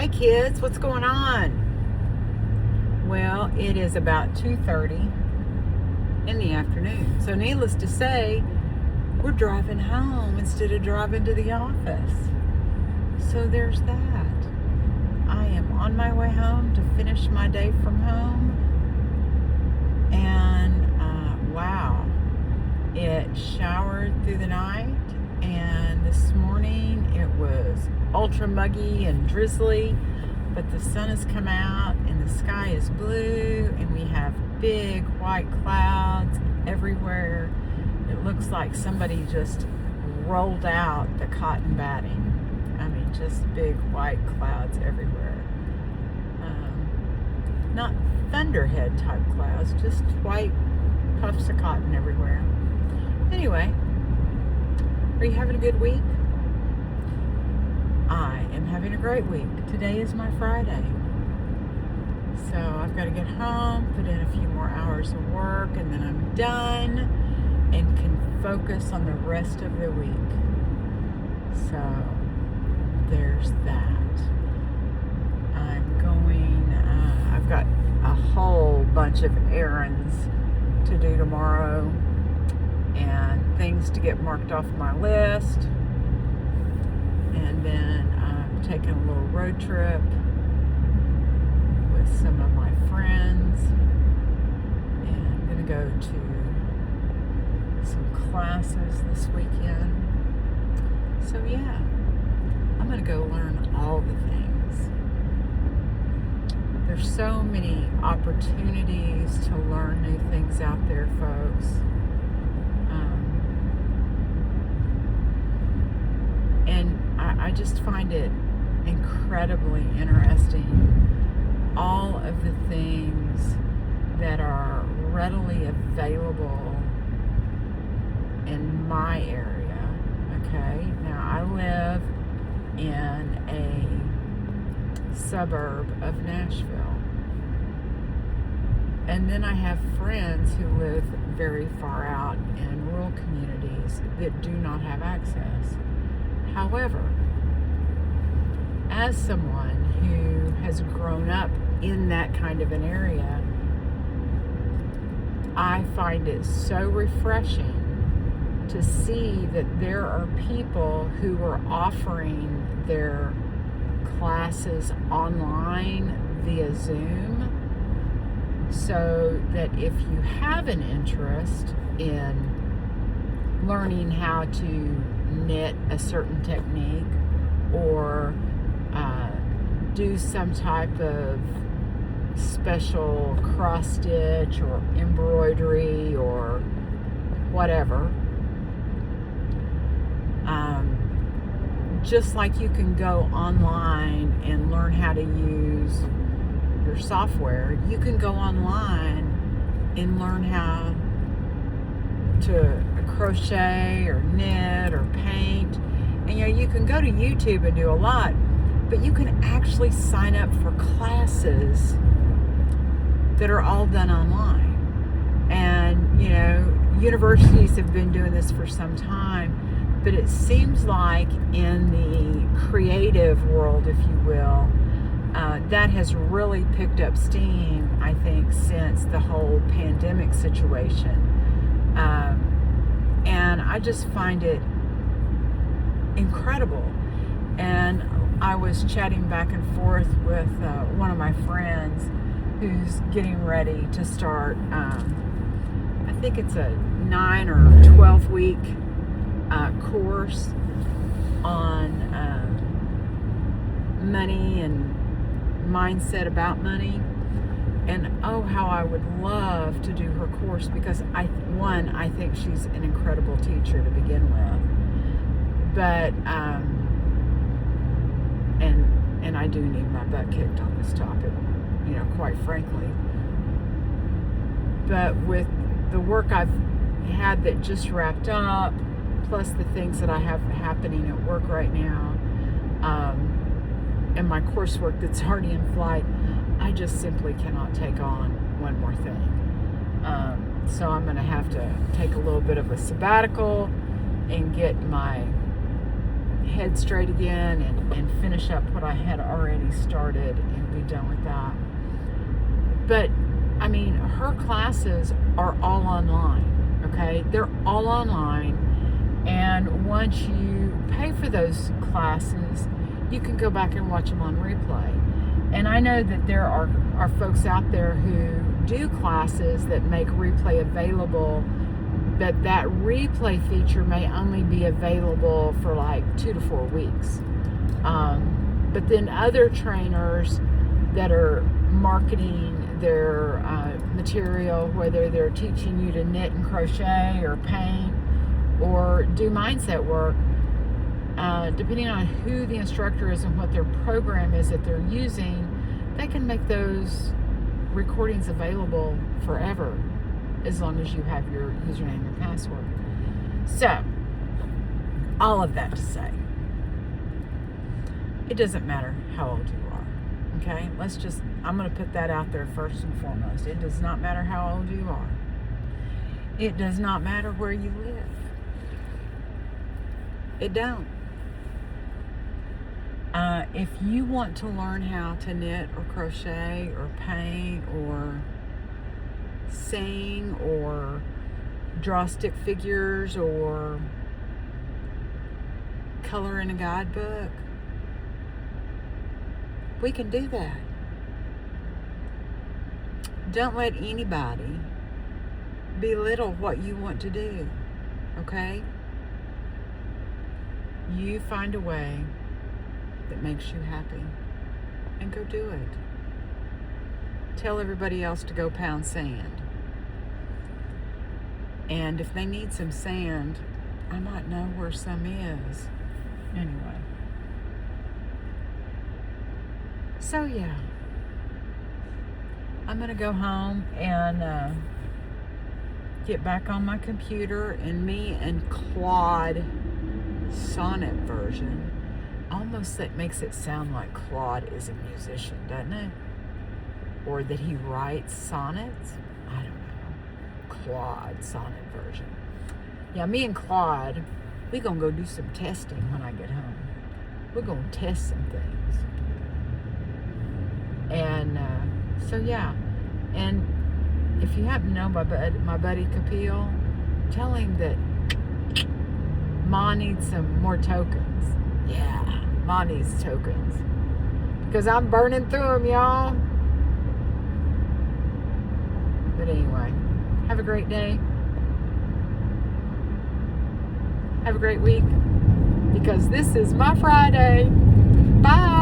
Hi kids, what's going on? Well, it is about 2:30 in the afternoon. So needless to say, we're driving home instead of driving to the office. So there's that. I am on my way home to finish my day from home. And wow, it showered through the night. And this morning it was ultra muggy and drizzly, but the sun has come out and the sky is blue and we have big white clouds everywhere. It looks like somebody just rolled out the cotton batting. I mean, just big white clouds everywhere. Not thunderhead type clouds, just white puffs of cotton everywhere. Anyway, are you having a good week? I am having a great week. Today is my Friday. So I've got to get home, put in a few more hours of work, and then I'm done and can focus on the rest of the week. So there's that. I've got a whole bunch of errands to do tomorrow and things to get marked off my list. And then I'm taking a little road trip with some of my friends. And I'm going to go to some classes this weekend. So yeah, I'm going to go learn all the things. There's so many opportunities to learn new things out there, folks. And I just find it incredibly interesting, all of the things that are readily available in my area. Okay, now I live in a suburb of Nashville, and then I have friends who live very far out in rural communities that do not have access. However, as someone who has grown up in that kind of an area, I find it so refreshing to see that there are people who are offering their classes online via Zoom, so that if you have an interest in learning how to knit a certain technique or do some type of special cross stitch or embroidery or whatever, just like you can go online and learn how to use your software, you can go online and learn how to crochet or knit or paint. And you can go to YouTube and do a lot, but you can actually sign up for classes that are all done online. And universities have been doing this for some time, but it seems like in the creative world, if you will, that has really picked up steam, I think, since the whole pandemic situation. And I just find it incredible. And I was chatting back and forth with one of my friends who's getting ready to start, I think it's a 9 or 12 week course on money and mindset about money. And oh, how I would love to do her course, because I think she's an incredible teacher to begin with. But and I do need my butt kicked on this topic, quite frankly. But with the work I've had that just wrapped up, plus the things that I have happening at work right now, and my coursework that's already in flight, I just simply cannot take on one more thing. So I'm going to have to take a little bit of a sabbatical and get my head straight again and finish up what I had already started and be done with that. But I mean, her classes are all online, okay? They're all online, and once you pay for those classes, you can go back and watch them on replay. And I know that there are folks out there who do classes that make replay available, but that replay feature may only be available for like 2 to 4 weeks. But then other trainers that are marketing their material, whether they're teaching you to knit and crochet or paint or do mindset work, depending on who the instructor is and what their program is that they're using, they can make those recordings available forever as long as you have your username and password. So, all of that to say, it doesn't matter how old you are, okay? I'm going to put that out there first and foremost. It does not matter how old you are. It does not matter where you live. It don't. If you want to learn how to knit or crochet or paint or sing or draw stick figures or color in a guidebook, we can do that. Don't let anybody belittle what you want to do, okay? You find a way that makes you happy and go do it. Tell everybody else to go pound sand. And if they need some sand, I might know where some is. Anyway. So yeah. I'm going to go home and get back on my computer, and me and Claude sonnet version. Almost that makes it sound like Claude is a musician, doesn't it? Or that he writes sonnets. I don't know. Claude sonnet version. Yeah, me and Claude, we're going to go do some testing when I get home. We're going to test some things. And so yeah. And if you happen to know my buddy Kapil, tell him that Ma needs some more tokens. Yeah, Ma needs tokens. Because I'm burning through them, y'all. But anyway, have a great day. Have a great week. Because this is my Friday. Bye.